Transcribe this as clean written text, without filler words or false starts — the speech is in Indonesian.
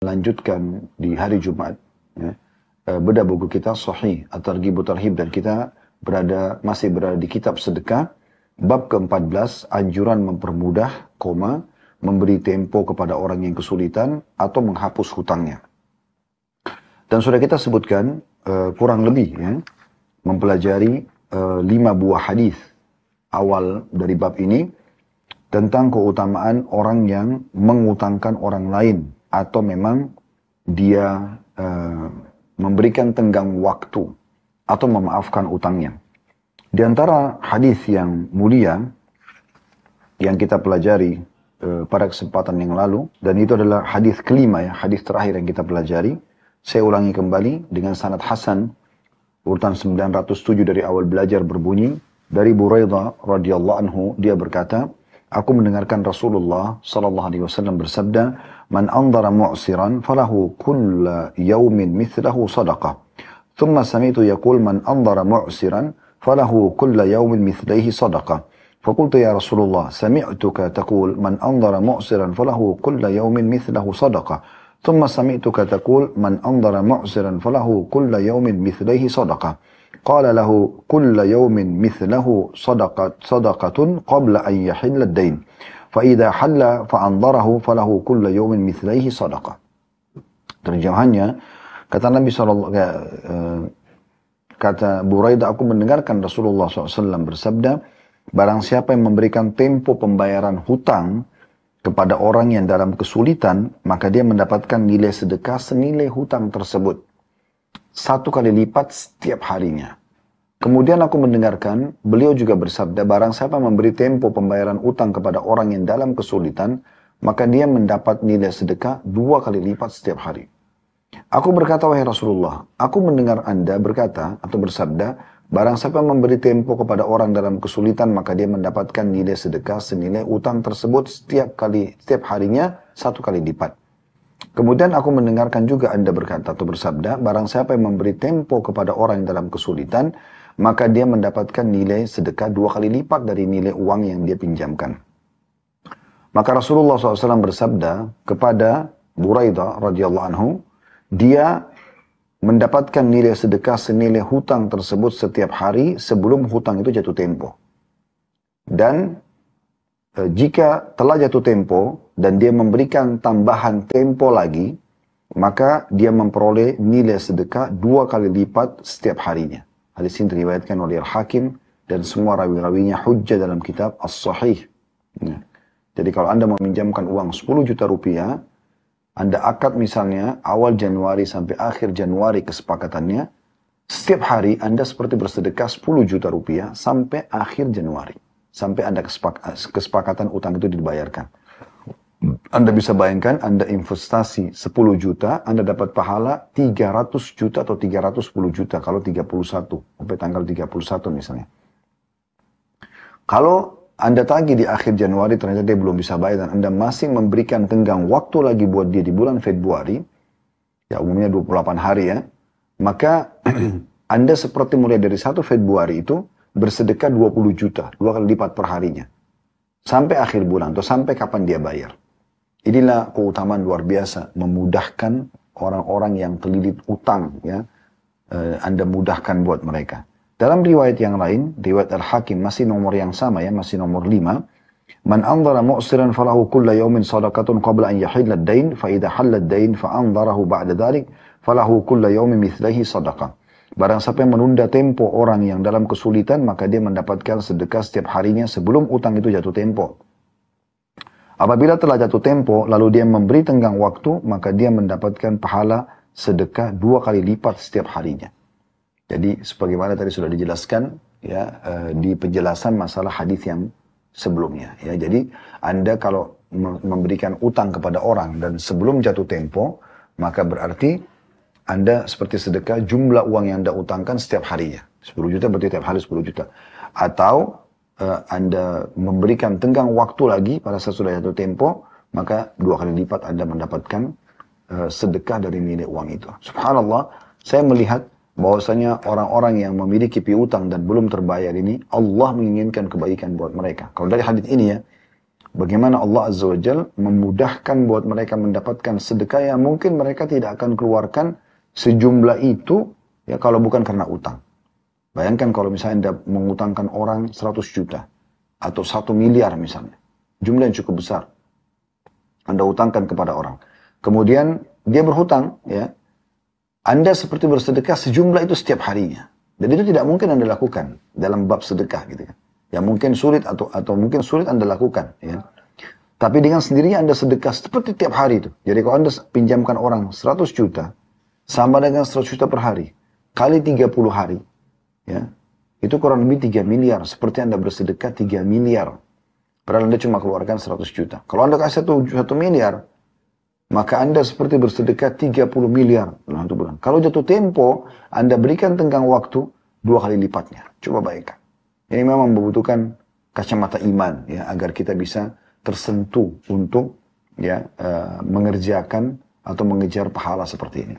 Lanjutkan di hari Jumat ya, bedah buku kita Sahih At-Targhib Tarhib, dan kita masih berada di kitab sedekah bab ke-14, anjuran mempermudah, memberi tempo kepada orang yang kesulitan atau menghapus hutangnya. Dan sudah kita sebutkan kurang lebih ya, mempelajari 5 buah hadis awal dari bab ini tentang keutamaan orang yang mengutangkan orang lain atau memang dia memberikan tenggang waktu atau memaafkan utangnya. Di antara hadis yang mulia yang kita pelajari pada kesempatan yang lalu, dan itu adalah hadis kelima ya, hadis terakhir yang kita pelajari. Saya ulangi kembali dengan sanad hasan, urutan 907 dari awal belajar berbunyi, dari Buraidah radhiyallahu anhu, dia berkata, aku mendengarkan Rasulullah sallallahu alaihi wasallam bersabda, "Man andhara mu'siran falahu kulla yawmin mithlahu sadaqah." Thumma sami'tu yaqul man andhara mu'siran falahu kulla yawmin mithlaihi sadaqah. فقلت يا رسول الله سمعتك تقول من أنظر مؤسرا فله كل يوم مثله صدقة ثم سمعتك تقول من أنظر معسرا فله كل يوم مثليه صدقة قال له كل يوم مثله صدقة قبل أن يحل الدين فإذا حل فأنظره فله كل يوم مثليه صدقة. Terjemahannya, kata Nabi SAW, kata Buraidah, aku mendengarkan Rasulullah SAW bersabda, barang siapa yang memberikan tempo pembayaran hutang kepada orang yang dalam kesulitan, maka dia mendapatkan nilai sedekah senilai hutang tersebut 1 kali lipat setiap harinya. Kemudian aku mendengarkan beliau juga bersabda, barang siapa memberi tempo pembayaran utang kepada orang yang dalam kesulitan, maka dia mendapat nilai sedekah 2 kali lipat setiap hari. Aku berkata, wahai Rasulullah, aku mendengar Anda berkata atau bersabda, barang siapa memberi tempo kepada orang dalam kesulitan, maka dia mendapatkan nilai sedekah senilai utang tersebut setiap harinya 1 kali lipat. Kemudian aku mendengarkan juga Anda berkata atau bersabda, barang siapa yang memberi tempo kepada orang yang dalam kesulitan, maka dia mendapatkan nilai sedekah 2 kali lipat dari nilai uang yang dia pinjamkan. Maka Rasulullah SAW bersabda kepada Buraidah radhiyallahu anhu, dia mendapatkan nilai sedekah senilai hutang tersebut setiap hari sebelum hutang itu jatuh tempo. Dan jika telah jatuh tempo dan dia memberikan tambahan tempo lagi, maka dia memperoleh nilai sedekah 2 kali lipat setiap harinya. Hadis ini diriwayatkan oleh Al-Hakim dan semua rawi-rawinya hujjah dalam kitab As-Sahih. Ya. Jadi kalau Anda meminjamkan uang 10 juta rupiah, Anda akad misalnya awal Januari sampai akhir Januari kesepakatannya, setiap hari Anda seperti bersedekah 10 juta rupiah sampai akhir Januari. Sampai Anda kesepakatan utang itu dibayarkan. Anda bisa bayangkan, Anda investasi 10 juta, Anda dapat pahala 300 juta atau 310 juta kalau 31, sampai tanggal 31 misalnya. Kalau Anda tagih di akhir Januari, ternyata dia belum bisa bayar, dan Anda masih memberikan tenggang waktu lagi buat dia di bulan Februari, ya umumnya 28 hari ya, maka Anda seperti mulai dari 1 Februari itu bersedekah 20 juta, 2 kali lipat per harinya. Sampai akhir bulan, atau sampai kapan dia bayar. Inilah keutamaan luar biasa, memudahkan orang-orang yang terlilit utang, ya. Anda mudahkan buat mereka. Dalam riwayat yang lain, riwayat Al-Hakim, masih nomor yang sama ya, masih nomor 5. Man anzara mu'siran falahu kulla yawmin sadaqatun qabla an yahilla ad-dain, fa idha halla ad-dain fa anzarahu ba'da dhalik, falahu kulla yawmin mithlaihi sadaqah. Barang siapa yang menunda tempo orang yang dalam kesulitan, maka dia mendapatkan sedekah setiap harinya sebelum utang itu jatuh tempo. Apabila telah jatuh tempo, lalu dia memberi tenggang waktu, maka dia mendapatkan pahala sedekah 2 kali lipat setiap harinya. Jadi sebagaimana tadi sudah dijelaskan ya di penjelasan masalah hadis yang sebelumnya ya. Jadi Anda kalau memberikan utang kepada orang dan sebelum jatuh tempo, maka berarti Anda seperti sedekah jumlah uang yang Anda utangkan setiap harinya. 10 juta berarti setiap hari 10 juta. Atau Anda memberikan tenggang waktu lagi pada saat sudah jatuh tempo, maka 2 kali lipat Anda mendapatkan sedekah dari nilai uang itu. Subhanallah, saya melihat bahwasanya orang-orang yang memiliki piutang dan belum terbayar ini, Allah menginginkan kebaikan buat mereka. Kalau dari hadis ini ya, Bagaimana Allah Azza wa Jal memudahkan buat mereka mendapatkan sedekah yang mungkin mereka tidak akan keluarkan sejumlah itu ya kalau bukan karena utang. Bayangkan kalau misalnya Anda mengutangkan orang 100 juta atau 1 miliar misalnya. Jumlah yang cukup besar. Anda utangkan kepada orang. Kemudian dia berhutang ya. Anda seperti bersedekah sejumlah itu setiap harinya. Dan itu tidak mungkin Anda lakukan dalam bab sedekah gitu kan. Yang mungkin sulit atau mungkin sulit Anda lakukan ya. Tapi dengan sendirinya Anda sedekah seperti tiap hari itu. Jadi kalau Anda pinjamkan orang 100 juta sama dengan 100 juta per hari kali 30 hari ya. Itu kurang lebih 3 miliar. Seperti Anda bersedekah 3 miliar. Padahal Anda cuma keluarkan 100 juta. Kalau Anda kasih 1 miliar, maka Anda seperti bersedekah 30 miliar dalam 1 bulan. Kalau jatuh tempo, Anda berikan tenggang waktu 2 kali lipatnya. Coba bayangkan. Ini memang membutuhkan kacamata iman ya agar kita bisa tersentuh untuk ya mengerjakan atau mengejar pahala seperti ini.